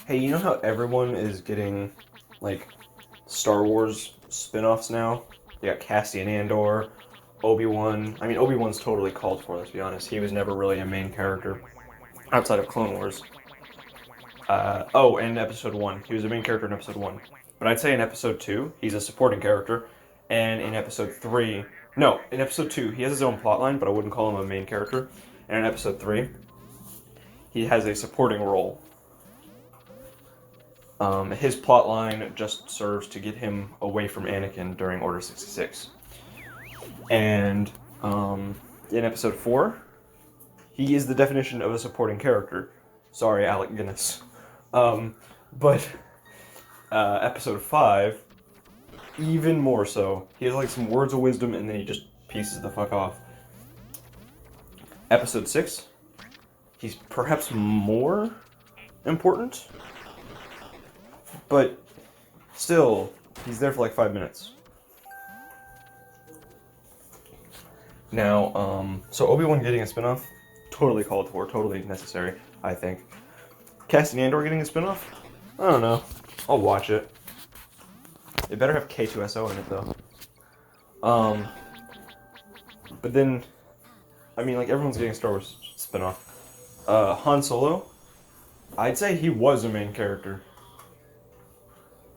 Hey, you know how everyone is getting, like, Star Wars spin-offs now? You got Cassian Andor, Obi-Wan. I mean, Obi-Wan's totally called for, let's be honest. He was never really a main character outside of Clone Wars. Oh, and Episode 1. He was a main character in Episode 1. But I'd say in Episode 2, he's a supporting character. And in Episode 3... No, in Episode 2, he has his own plotline, but I wouldn't call him a main character. And in Episode 3, he has a supporting role. His plotline just serves to get him away from Anakin during Order 66. And in Episode 4, he is the definition of a supporting character. Sorry, Alec Guinness. But Episode 5, even more so. He has like some words of wisdom and then he just pieces the fuck off. Episode 6, he's perhaps more important, but still, he's there for like 5 minutes. Now, so Obi-Wan getting a spinoff, totally called for, totally necessary, I think. Cassian Andor getting a spinoff? I don't know. I'll watch it. It better have K2SO in it, though. But then, I mean, like, everyone's getting a Star Wars spinoff. Han Solo, I'd say he was a main character.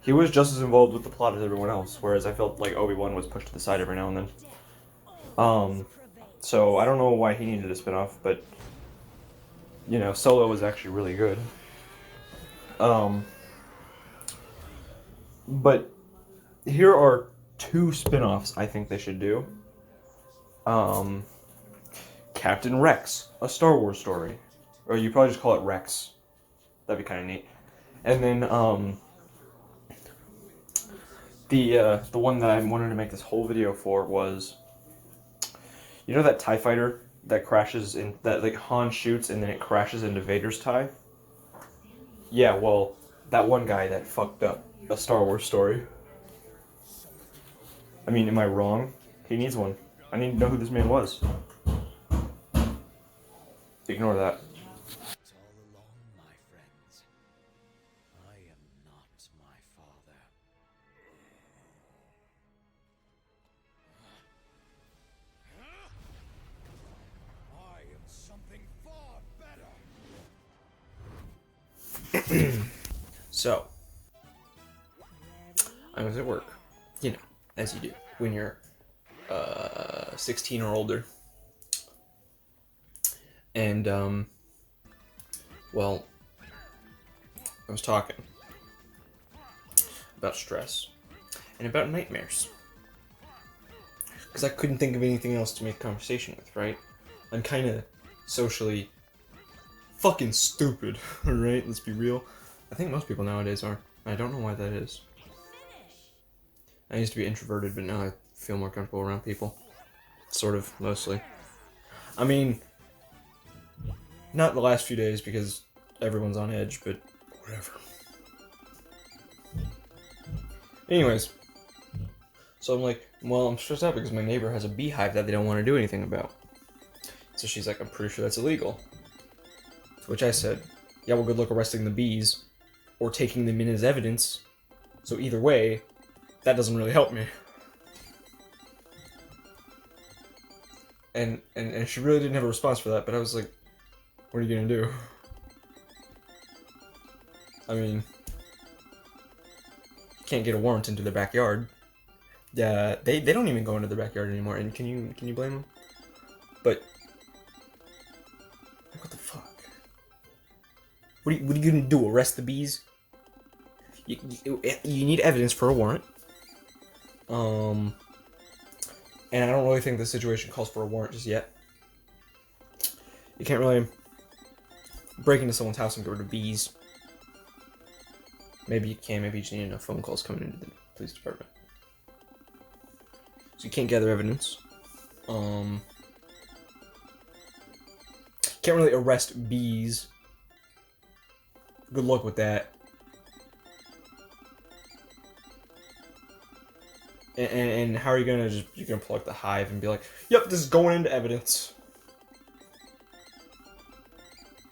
He was just as involved with the plot as everyone else, whereas I felt like Obi-Wan was pushed to the side every now and then. So I don't know why he needed a spinoff, but, you know, Solo was actually really good. But here are 2 spinoffs I think they should do. Captain Rex, a Star Wars story. Or you probably just call it Rex. That'd be kind of neat. And then, the one that I wanted to make this whole video for was, you know that TIE fighter that crashes in, that like Han shoots and then it crashes into Vader's TIE? Yeah, well, that one guy that fucked up a Star Wars story. I mean, am I wrong? He needs one. I need to know who this man was. Ignore that. It's all along, my friends. I am not my father. I am something far better. So, I was at work. You know, as you do when you're 16 or older. And, well, I was talking about stress and about nightmares. Because I couldn't think of anything else to make conversation with, right? I'm kind of socially fucking stupid, alright? Let's be real. I think most people nowadays are. I don't know why that is. I used to be introverted, but now I feel more comfortable around people. Sort of, mostly. I mean, not the last few days because everyone's on edge, but whatever. Anyways, so I'm like, well, I'm stressed out because my neighbor has a beehive that they don't want to do anything about. So she's like, I'm pretty sure that's illegal. To which I said, yeah, well, good luck arresting the bees or taking them in as evidence. So either way, that doesn't really help me. And she really didn't have a response for that, but I was like, what are you gonna do? I mean, you can't get a warrant into their backyard. Yeah, they don't even go into their backyard anymore, and can you blame them? But what the fuck? What are you gonna do? Arrest the bees? You need evidence for a warrant. And I don't really think the situation calls for a warrant just yet. You can't really break into someone's house and get rid of bees. Maybe you can, maybe you just need enough phone calls coming into the police department. So you can't gather evidence. Can't really arrest bees. Good luck with that. And how are you gonna you're gonna plug the hive and be like, yep, this is going into evidence.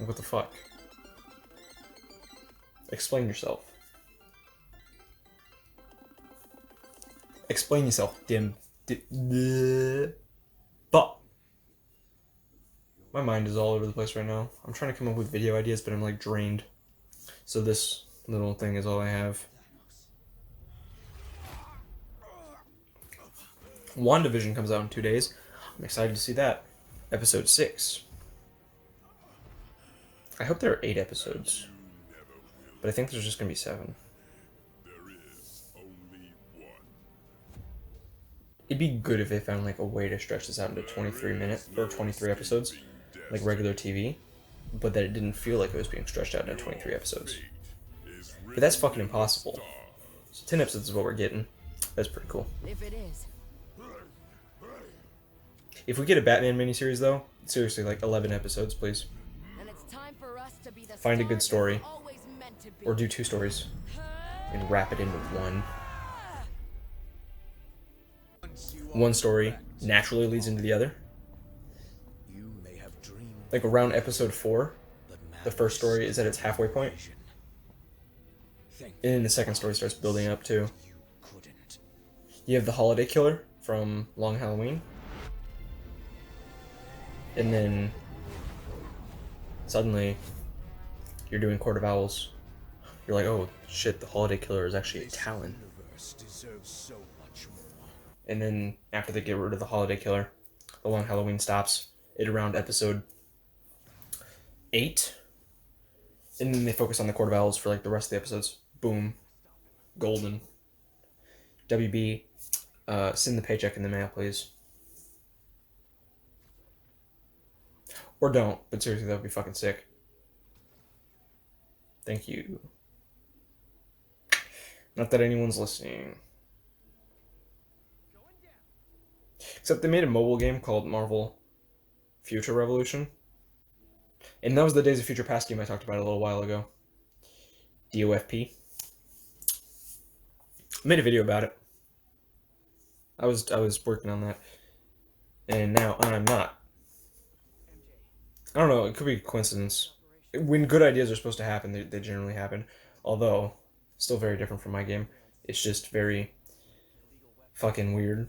What the fuck? Explain yourself. Explain yourself, Fuck. My mind is all over the place right now. I'm trying to come up with video ideas, but I'm like drained. So this little thing is all I have. WandaVision comes out in 2 days. I'm excited to see that. Episode 6. I hope there are 8 episodes. But I think there's just going to be 7. It'd be good if they found like a way to stretch this out into 23 minutes or 23 episodes, like regular TV, but that it didn't feel like it was being stretched out into 23 episodes. But that's fucking impossible. So 10 episodes is what we're getting. That's pretty cool. If it is. If we get a Batman miniseries though, seriously, like 11 episodes, please. And it's time for us to be the Find a good stars we're story. always meant to be. Or do 2 stories and wrap it into one. One story naturally leads into the other. You may have dreamed, Like around episode 4, but the first story is at its halfway point, Think and then the second story starts building up too. you couldn't. You have the holiday killer from Long Halloween, and then suddenly you're doing Court of Owls. You're like, oh shit, the holiday killer is actually a Talon. Universe deserves so much more. And then after they get rid of the holiday killer, the Long Halloween stops at around episode 8, and then they focus on the Court of Owls for like the rest of the episodes. Boom, golden. WB, send the paycheck in the mail, please. Or don't, but seriously, that would be fucking sick. Thank you. Not that anyone's listening. Except they made a mobile game called Marvel Future Revolution. And that was the Days of Future Past game I talked about a little while ago. DOFP. I made a video about it. I was working on that. And now I'm not. I don't know, it could be a coincidence. When good ideas are supposed to happen, they generally happen. Although, still very different from my game. It's just very fucking weird.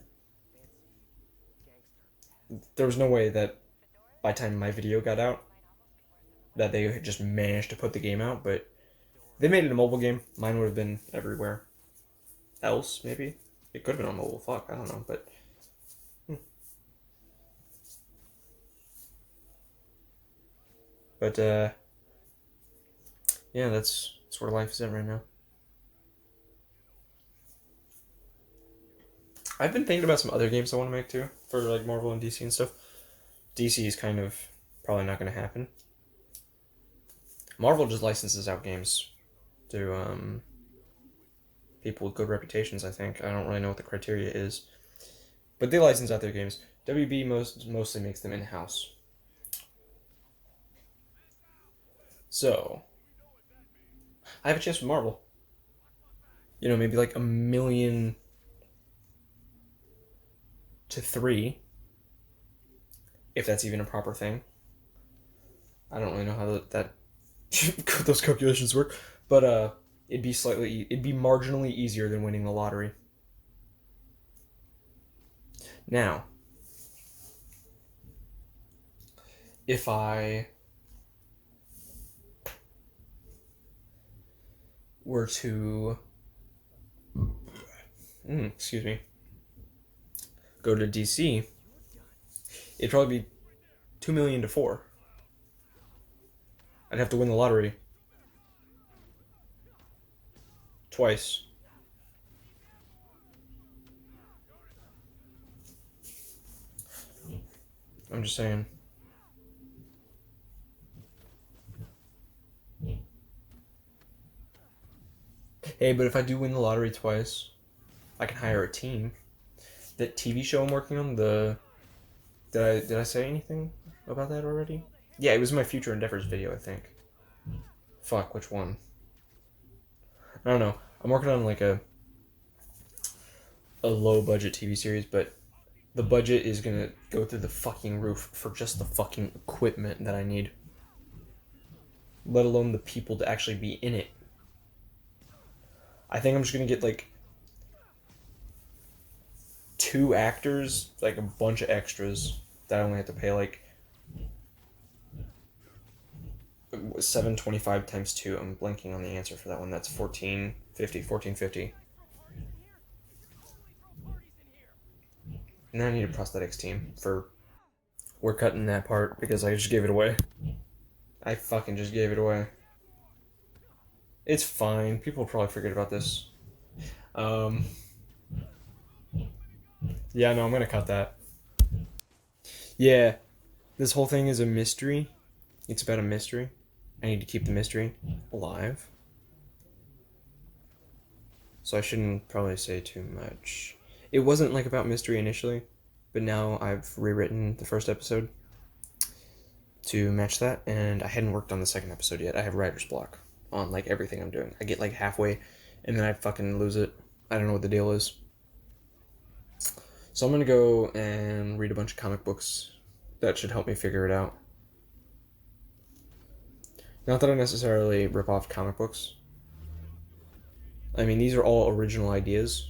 There was no way that by the time my video got out, that they had just managed to put the game out, but they made it a mobile game. Mine would have been everywhere else, maybe. It could have been on mobile, fuck, I don't know, but... But, yeah, that's where life is at right now. I've been thinking about some other games I want to make, too, for, like, Marvel and DC and stuff. DC is kind of probably not going to happen. Marvel just licenses out games to, people with good reputations, I think. I don't really know what the criteria is. But they license out their games. WB mostly makes them in-house. So, I have a chance with Marvel. You know, maybe like 1 million to 3, if that's even a proper thing. I don't really know how that those calculations work, but it'd be marginally easier than winning the lottery. Now, if I were to excuse me, go to DC, it'd probably be 2 million to 4. I'd have to win the lottery twice. I'm just saying. Hey, but if I do win the lottery twice, I can hire a team. That TV show I'm working on, did I say anything about that already? Yeah, it was my Future Endeavors video, I think. Fuck, which one? I don't know. I'm working on like a low budget TV series, but the budget is gonna go through the fucking roof for just the fucking equipment that I need. let alone the people to actually be in it. I think I'm just gonna get like 2 actors, like a bunch of extras that I only have to pay like $725 times 2. I'm blanking on the answer for that one. That's $1450. And then I need a prosthetics team for. We're cutting that part because I just gave it away. I fucking just gave it away. It's fine. People will probably forget about this. Yeah, no, I'm gonna cut that. Yeah, this whole thing is a mystery. It's about a mystery. I need to keep the mystery alive. So I shouldn't probably say too much. It wasn't like about mystery initially, but now I've rewritten the first episode to match that, and I hadn't worked on the second episode yet. I have writer's block on like everything I'm doing. I get like halfway, and then I fucking lose it. I don't know what the deal is. So I'm gonna go and read a bunch of comic books. That should help me figure it out. Not that I necessarily rip off comic books. I mean, these are all original ideas,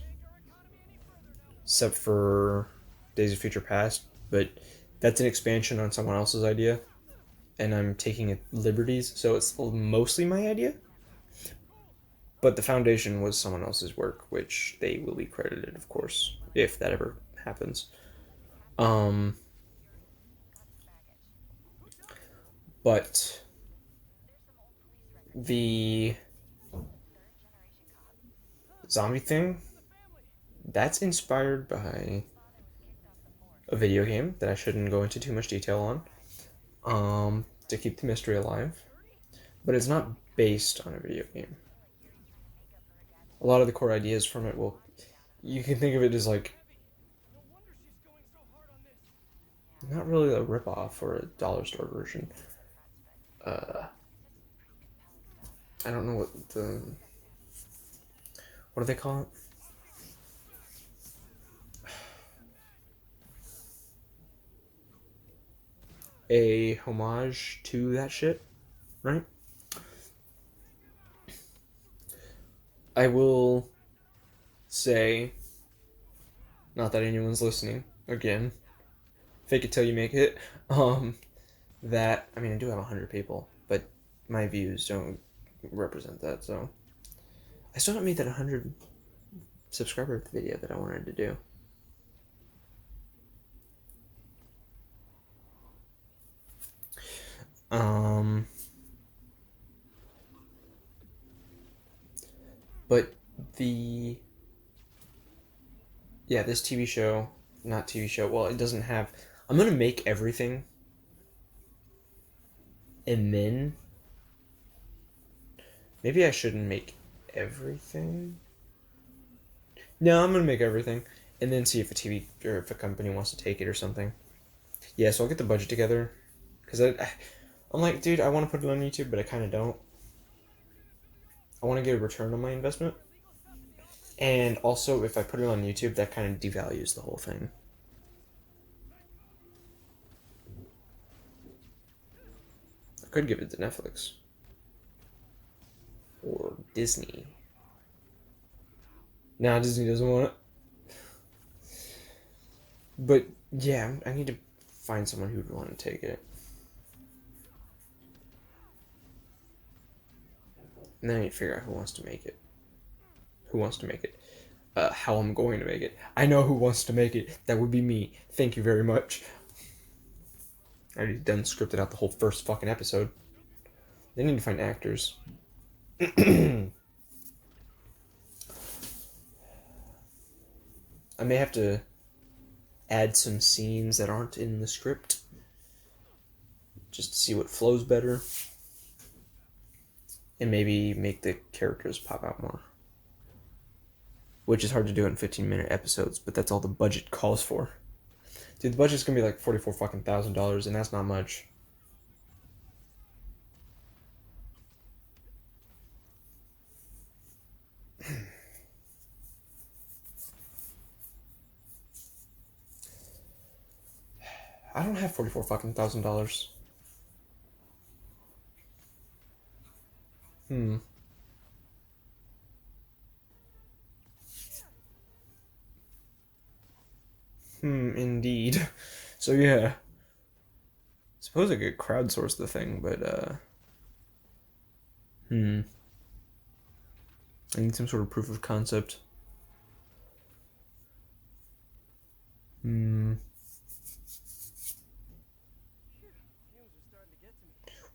except for Days of Future Past, but that's an expansion on someone else's idea, and I'm taking liberties, so it's mostly my idea. But the foundation was someone else's work, which they will be credited, of course, if that ever happens. But the zombie thing, that's inspired by a video game that I shouldn't go into too much detail on, to keep the mystery alive. But it's not based on a video game. A lot of the core ideas from it you can think of it as like, not really a ripoff or a dollar store version. I don't know what do they call it? A homage to that shit, right? I will say, not that anyone's listening, again, fake it till you make it, that, I mean, I do have 100 people, but my views don't represent that, so I still haven't made that 100 subscriber video that I wanted to do. But this TV show, not TV show, well, it doesn't have, I'm gonna make everything, and then, maybe I shouldn't make everything. No, I'm gonna make everything, and then see if a TV, or if a company wants to take it or something. Yeah, so I'll get the budget together, because I'm like, dude, I want to put it on YouTube, but I kind of don't. I want to get a return on my investment. And also, if I put it on YouTube, that kind of devalues the whole thing. I could give it to Netflix. Or Disney. Nah, Disney doesn't want it. But, yeah, I need to find someone who would want to take it. And then I need to figure out who wants to make it. How I'm going to make it. I know who wants to make it. That would be me. Thank you very much. I already done scripted out the whole first fucking episode. They need to find actors. I may have to add some scenes that aren't in the script. Just to see what flows better. And maybe make the characters pop out more. Which is hard to do in 15-minute episodes, but that's all the budget calls for. Dude, the budget's gonna be like $44,000, and that's not much. I don't have $44,000. Indeed. So yeah. Suppose I could crowdsource the thing, but I need some sort of proof of concept.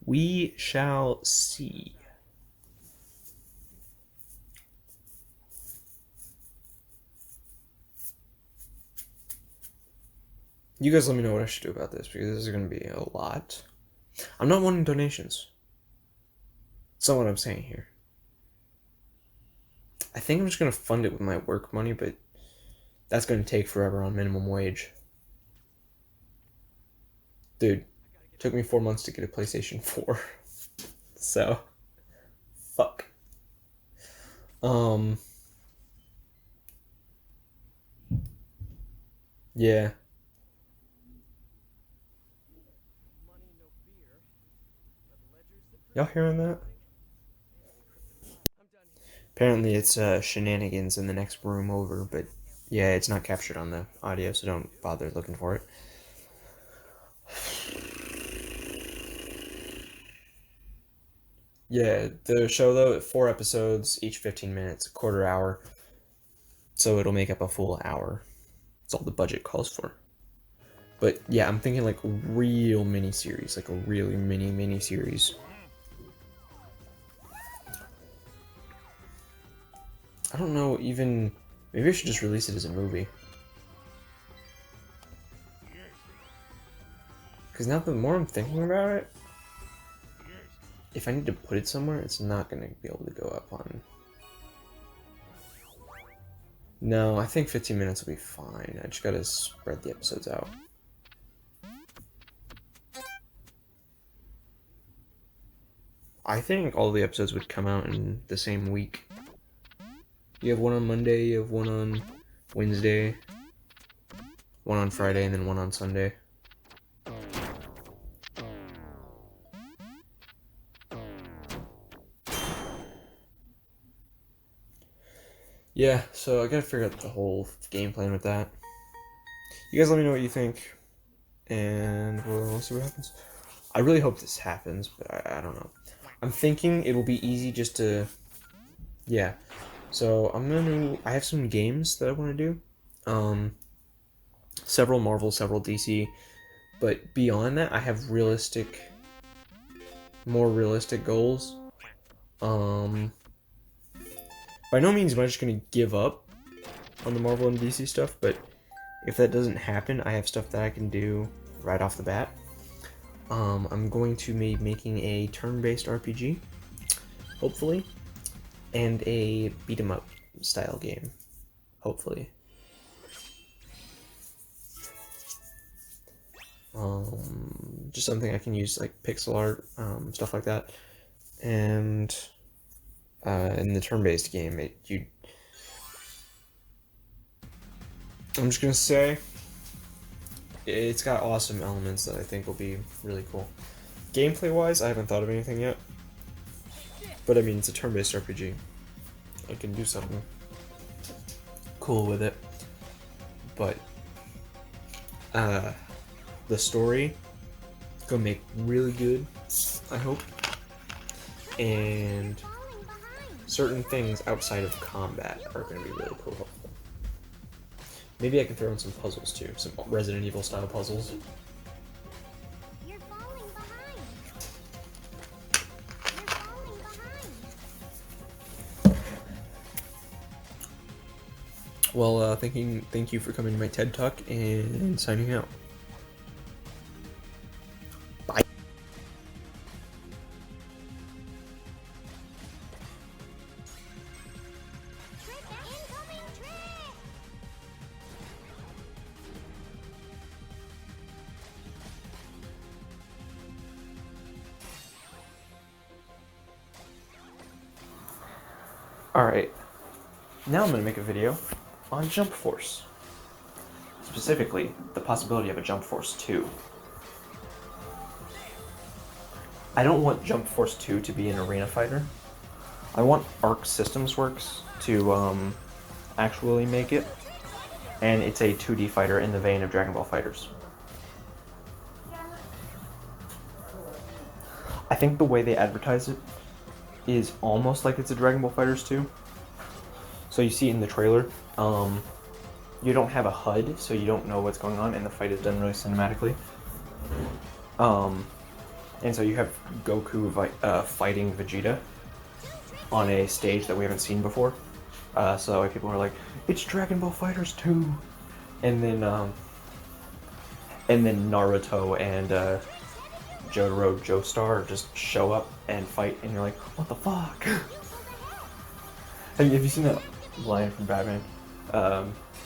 We shall see. You guys let me know what I should do about this, because this is going to be a lot. I'm not wanting donations. That's not what I'm saying here. I think I'm just going to fund it with my work money, but that's going to take forever on minimum wage. Dude, it took me 4 months to get a PlayStation 4. So, fuck. Yeah. Y'all hearing that? Apparently it's shenanigans in the next room over, but yeah, it's not captured on the audio, so don't bother looking for it. Yeah, the show though, 4 episodes, each 15 minutes, a quarter hour. So it'll make up a full hour. That's all the budget calls for. But yeah, I'm thinking like real mini series, like a really mini series. I don't know, even maybe I should just release it as a movie. Because now the more I'm thinking about it, if I need to put it somewhere, it's not going to be able to go up on... No, I think 15 minutes will be fine. I just gotta spread the episodes out. I think all the episodes would come out in the same week. You have one on Monday, you have one on Wednesday, one on Friday, and then one on Sunday. Yeah, so I gotta figure out the whole game plan with that. You guys let me know what you think, and we'll see what happens. I really hope this happens, but I don't know. I'm thinking it will be easy just to... Yeah. So I have some games that I want to do. Several Marvel, several DC, but beyond that, I have more realistic goals. By no means am I just going to give up on the Marvel and DC stuff, but if that doesn't happen, I have stuff that I can do right off the bat. I'm going to be making a turn-based RPG, hopefully, and a beat-em-up style game, hopefully. Just something I can use, like pixel art, stuff like that, and in the turn-based game, I'm just gonna say it's got awesome elements that I think will be really cool. Gameplay-wise, I haven't thought of anything yet, but I mean, it's a turn-based RPG. I can do something cool with it, but the story is gonna make really good, I hope, and certain things outside of combat are gonna be really cool, hopefully. Maybe I can throw in some puzzles too, some Resident Evil style puzzles. You're falling behind. You're falling behind. Well, thank you for coming to my TED Talk, and signing out. Bye. Trick incoming trick. Alright, now I'm going to make a video on Jump Force. Specifically, the possibility of a Jump Force 2. I don't want Jump Force 2 to be an arena fighter. I want Arc Systems Works to actually make it, and it's a 2D fighter in the vein of Dragon Ball FighterZ. I think the way they advertise it is almost like it's a Dragon Ball FighterZ 2. So you see in the trailer, you don't have a HUD, so you don't know what's going on, and the fight is done really cinematically. And so you have Goku fighting Vegeta on a stage that we haven't seen before. So like, people are like, "It's Dragon Ball FighterZ 2," and then Naruto and Jotaro Joestar just show up and fight, and you're like, "What the fuck?" Have you seen that line from Batman?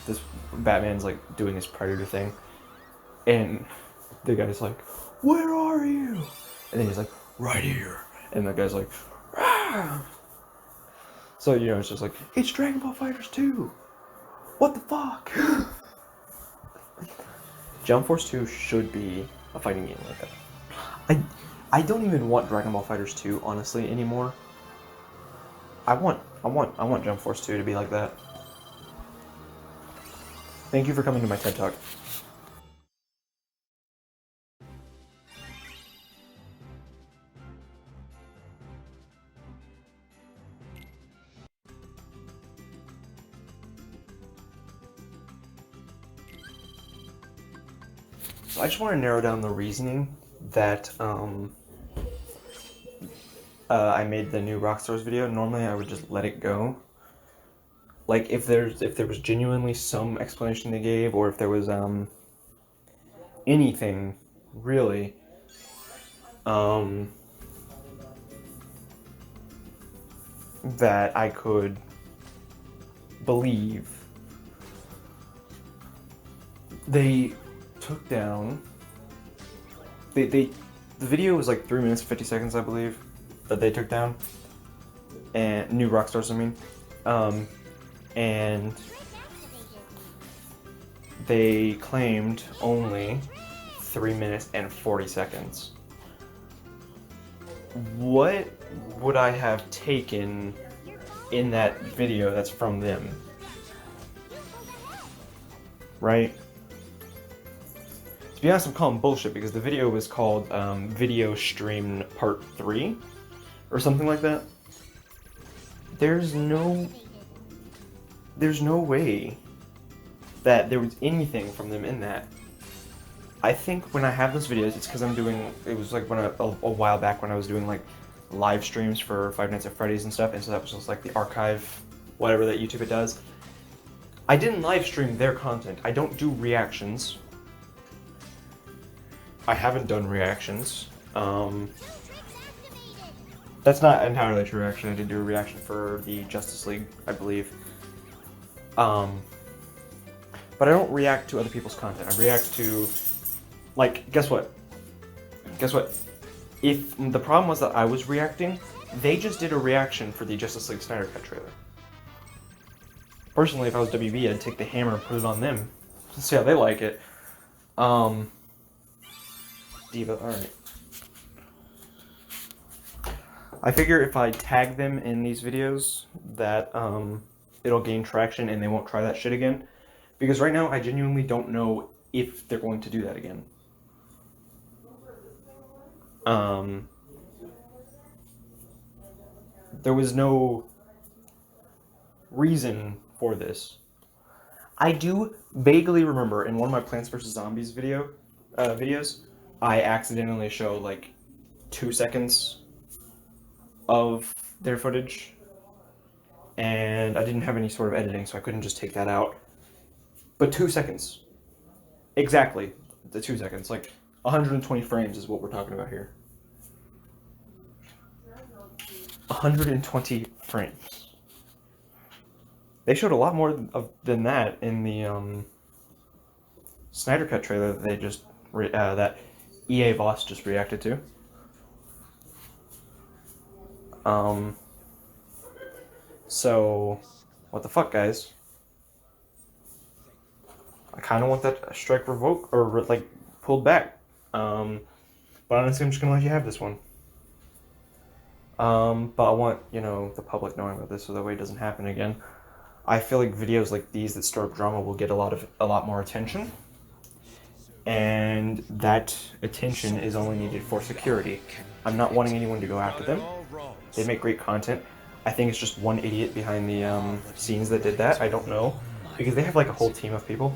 This Batman's like doing his Predator thing, and the guy's like, "Where are you?" And then he's like, "Right here." And the guy's like, "Ah!" So, you know, it's just like, it's Dragon Ball FighterZ 2. What the fuck? Jump Force 2 should be a fighting game like that. I don't even want Dragon Ball FighterZ 2 honestly anymore. I want Jump Force 2 to be like that. Thank you for coming to my TED Talk. So I just want to narrow down the reasoning that I made the new Rockstars video. Normally I would just let it go. Like if there was genuinely some explanation they gave, or if there was anything really that I could believe, they took down. The video was like 3 minutes and 50 seconds, I believe, that they took down. And new Rockstars, I mean, and they claimed only 3 minutes and 40 seconds. What would I have taken in that video that's from them? Right? To be honest, I'm calling bullshit because the video was called Video Stream Part 3 or something like that. There's no way that there was anything from them in that. I think when I have those videos, it's because I'm doing, it was like when a while back when I was doing like live streams for Five Nights at Freddy's and stuff, and so that was just like the archive, whatever that YouTube it does. I didn't live stream their content. I don't do reactions. I haven't done reactions. That's not entirely true, actually. I did do a reaction for the Justice League, I believe. But I don't react to other people's content. I react to, like, guess what? Guess what? If the problem was that I was reacting, they just did a reaction for the Justice League Snyder Cut trailer. Personally, if I was WB, I'd take the hammer and put it on them. See how they like it. Diva, alright. I figure if I tag them in these videos that it'll gain traction and they won't try that shit again. Because right now I genuinely don't know if they're going to do that again. There was no reason for this. I do vaguely remember in one of my Plants vs. Zombies videos, I accidentally show like 2 seconds of their footage, and I didn't have any sort of editing, so I couldn't just take that out. But 2 seconds. Exactly. The 2 seconds. Like 120 frames is what we're talking about here. 120 frames. They showed a lot more than that in the Snyder Cut trailer that they just that EA Voss just reacted to. So what the fuck, guys? I kind of want that strike revoked or like pulled back. But honestly, I'm just gonna let you have this one. But I want, the public knowing about this so that way it doesn't happen again. I feel like videos like these that stir up drama will get a lot more attention. And that attention is only needed for security. I'm not wanting anyone to go after them. They make great content. I think it's just one idiot behind the scenes that did that. I don't know. Because they have like a whole team of people.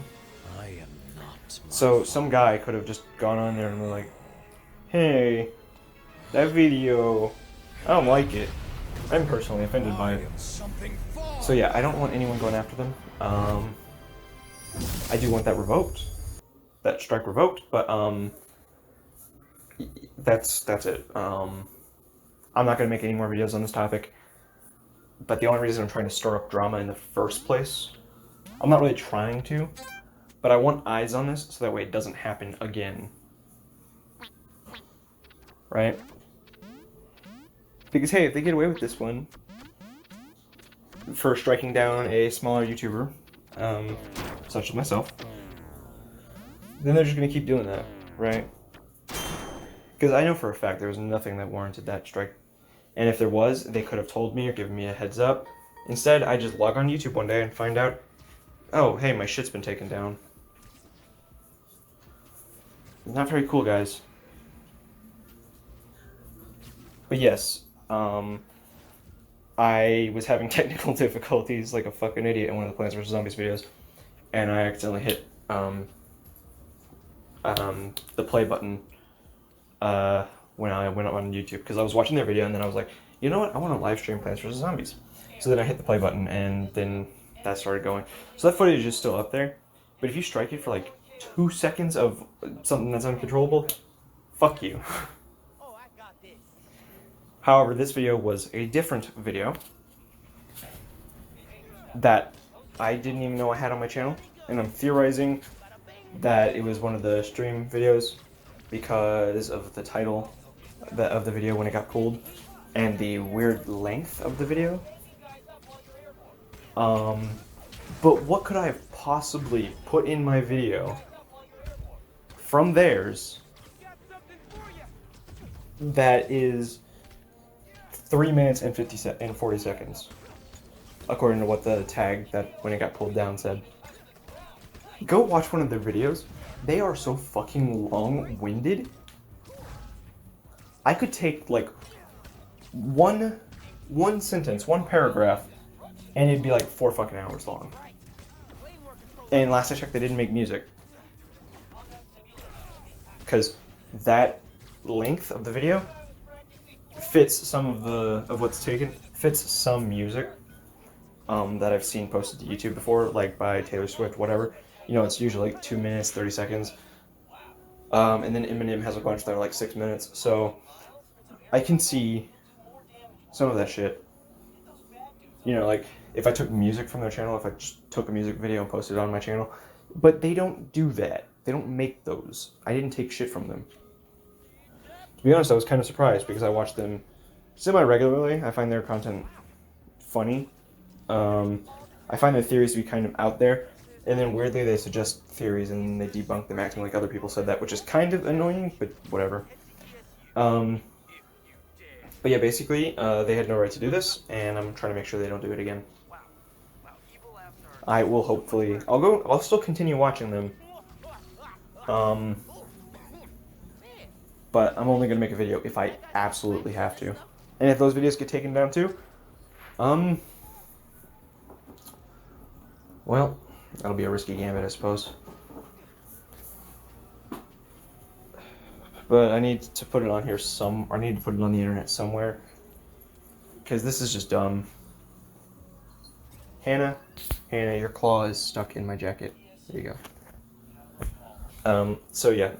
So some guy could have just gone on there and been like, hey, that video, I don't like it. I'm personally offended by it. So yeah, I don't want anyone going after them. I do want that revoked. That strike revoked, but that's it. I'm not gonna make any more videos on this topic. But the only reason I'm trying to stir up drama in the first place, I'm not really trying to, but I want eyes on this so that way it doesn't happen again. Right? Because hey, if they get away with this one for striking down a smaller YouTuber, such as myself, then they're just gonna keep doing that, right? Because I know for a fact there was nothing that warranted that strike. And if there was, they could have told me or given me a heads up. Instead, I just log on YouTube one day and find out, oh, hey, my shit's been taken down. Not very cool, guys. But yes, I was having technical difficulties like a fucking idiot in one of the Plants vs. Zombies videos. And I accidentally hit the play button when I went on YouTube, because I was watching their video and then I was like, you know what, I want to live stream Plants vs. Zombies. So then I hit the play button and then that started going. So that footage is still up there, but if you strike it for like 2 seconds of something that's uncontrollable, fuck you. However, this video was a different video that I didn't even know I had on my channel, and I'm theorizing that it was one of the stream videos because of the title of the video when it got pulled and the weird length of the video. But what could I have possibly put in my video from theirs that is 3 minutes and 40 seconds, according to what the tag that when it got pulled down said. Go watch one of their videos. They are so fucking long-winded. I could take like one sentence, one paragraph, and it'd be like 4 fucking hours long. And last I checked, they didn't make music, because that length of the video fits some of what's taken, fits some music that I've seen posted to YouTube before, like by Taylor Swift, whatever. You know, it's usually like 2 minutes, 30 seconds. And then Eminem has a bunch that are like 6 minutes. So I can see some of that shit. You know, like if I took music from their channel, if I just took a music video and posted it on my channel. But they don't do that. They don't make those. I didn't take shit from them. To be honest, I was kind of surprised because I watch them semi-regularly. I find their content funny. I find their theories to be kind of out there. And then weirdly they suggest theories and they debunk them acting like other people said that, which is kind of annoying, but whatever. But yeah, basically, they had no right to do this, and I'm trying to make sure they don't do it again. I will hopefully... I'll still continue watching them. But I'm only going to make a video if I absolutely have to. And if those videos get taken down too, well, that'll be a risky gambit, I suppose. But I need to put it on here I need to put it on the internet somewhere. Because this is just dumb. Hannah, your claw is stuck in my jacket. There you go. So yeah,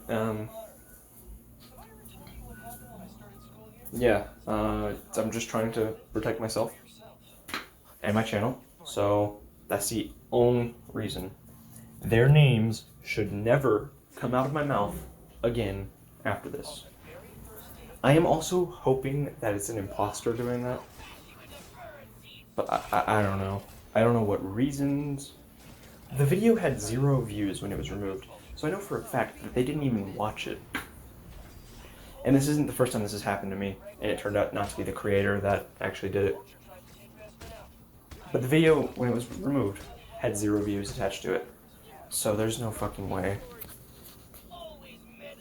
I'm just trying to protect myself and my channel. So that's the only reason. Their names should never come out of my mouth again after this. I am also hoping that it's an imposter doing that. But I don't know. I don't know what reasons. The video had 0 views when it was removed. So I know for a fact that they didn't even watch it. And this isn't the first time this has happened to me, and it turned out not to be the creator that actually did it. But the video, when it was removed, had 0 views attached to it. So there's no fucking way.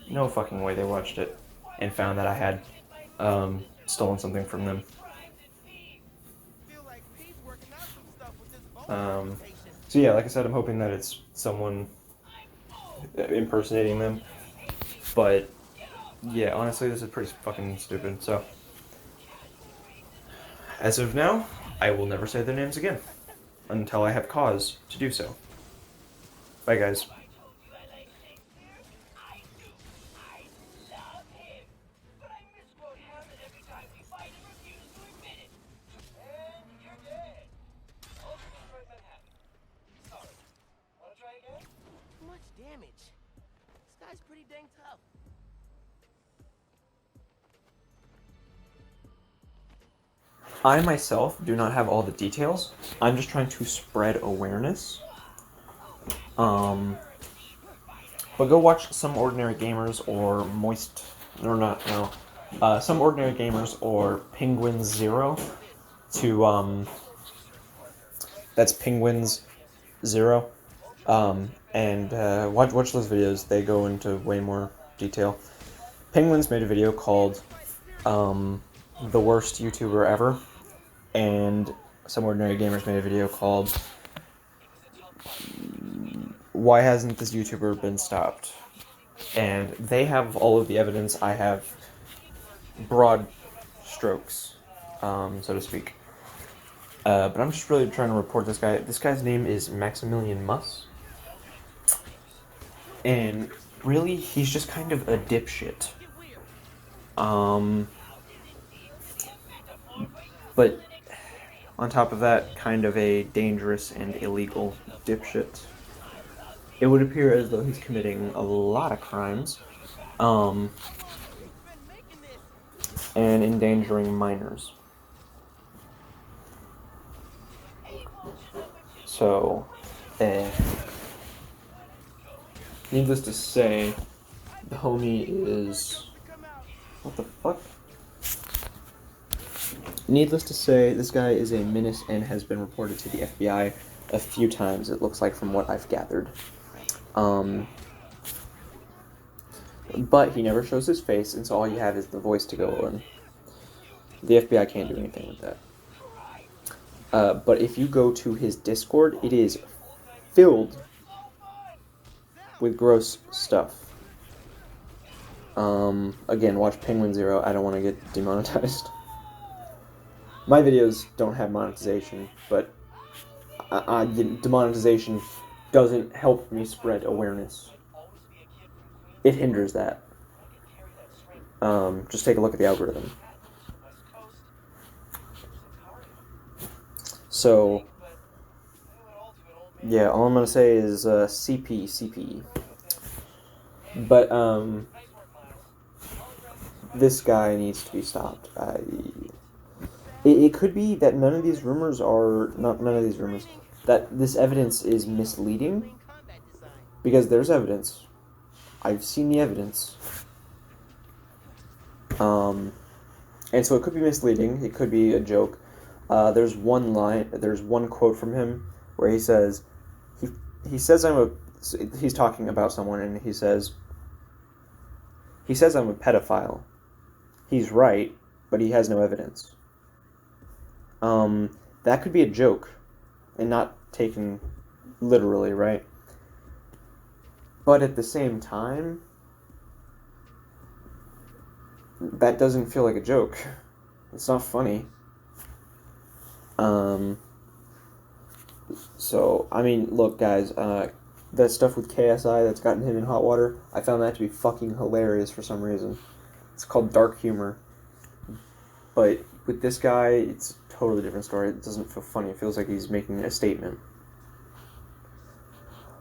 No fucking way they watched it and found that I had stolen something from them. So yeah, like I said, I'm hoping that it's someone impersonating them. But yeah, honestly, this is pretty fucking stupid. So as of now, I will never say their names again until I have cause to do so. Bye, guys. Much damage. This guy's pretty dang tough. I myself do not have all the details. I'm just trying to spread awareness. But go watch Some Ordinary Gamers or Some Ordinary Gamers or Penguins Zero to, that's Penguins Zero. And watch those videos. They go into way more detail. Penguins made a video called, The Worst YouTuber Ever. And Some Ordinary Gamers made a video called Why Hasn't This YouTuber Been Stopped? And they have all of the evidence. I have broad strokes, so to speak. But I'm just really trying to report this guy. This guy's name is Maximillianmus. And really, he's just kind of a dipshit. But on top of that, kind of a dangerous and illegal dipshit. It would appear as though he's committing a lot of crimes, and endangering minors. So, needless to say, the homie is... What the fuck? Needless to say, this guy is a menace and has been reported to the FBI a few times, it looks like, from what I've gathered. But he never shows his face, and so all you have is the voice to go on. The FBI can't do anything with that. But if you go to his Discord, it is filled with gross stuff. Again, watch Penguin Zero. I don't want to get demonetized. My videos don't have monetization, but demonetization doesn't help me spread awareness. It hinders that. Just take a look at the algorithm. So, yeah, all I'm going to say is CP. But, this guy needs to be stopped. It could be that none of these rumors are... Not none of these rumors. That this evidence is misleading. Because there's evidence. I've seen the evidence. And so it could be misleading. It could be a joke. There's one quote from him where he says... He's talking about someone and he says I'm a pedophile. He's right, but he has no evidence. That could be a joke and not taken literally, right? But at the same time, that doesn't feel like a joke. It's not funny. So, I mean, look, guys, that stuff with KSI that's gotten him in hot water, I found that to be fucking hilarious for some reason. It's called dark humor. But with this guy, it's a totally different story. It doesn't feel funny. It feels like he's making a statement.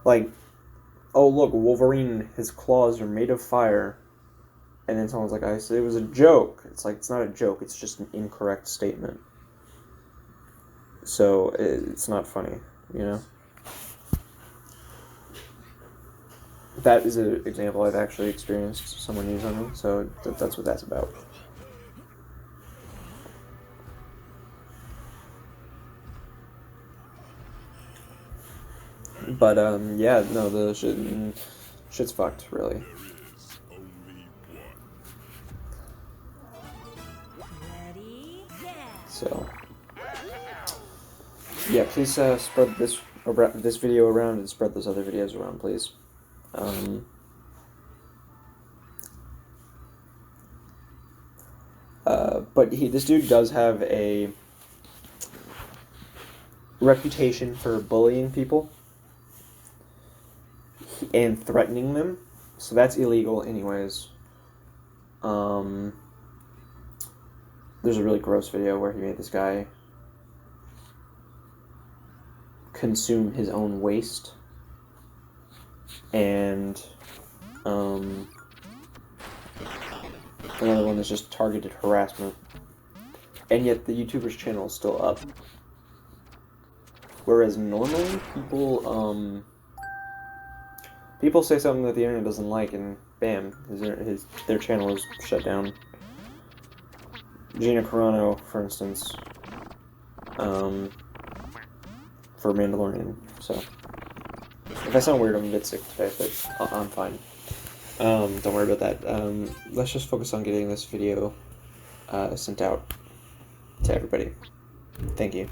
Like, oh, look, Wolverine, his claws are made of fire. And then someone's like, I said it was a joke. It's like, it's not a joke. It's just an incorrect statement. So, it's not funny, you know? that is an example I've actually experienced someone use on me, so that's what that's about. But yeah, no, the shit's fucked, really. Ready? Yeah. So yeah, please spread this video around and spread those other videos around, please. But this dude does have a reputation for bullying people and threatening them, so that's illegal anyways. There's a really gross video where he made this guy consume his own waste, and another one that's just targeted harassment, and yet the YouTuber's channel is still up. Whereas normally people say something that the internet doesn't like, and bam, their channel is shut down. Gina Carano, for instance, for Mandalorian. So if I sound weird, I'm a bit sick today, but I'm fine. Don't worry about that. Let's just focus on getting this video sent out to everybody. Thank you.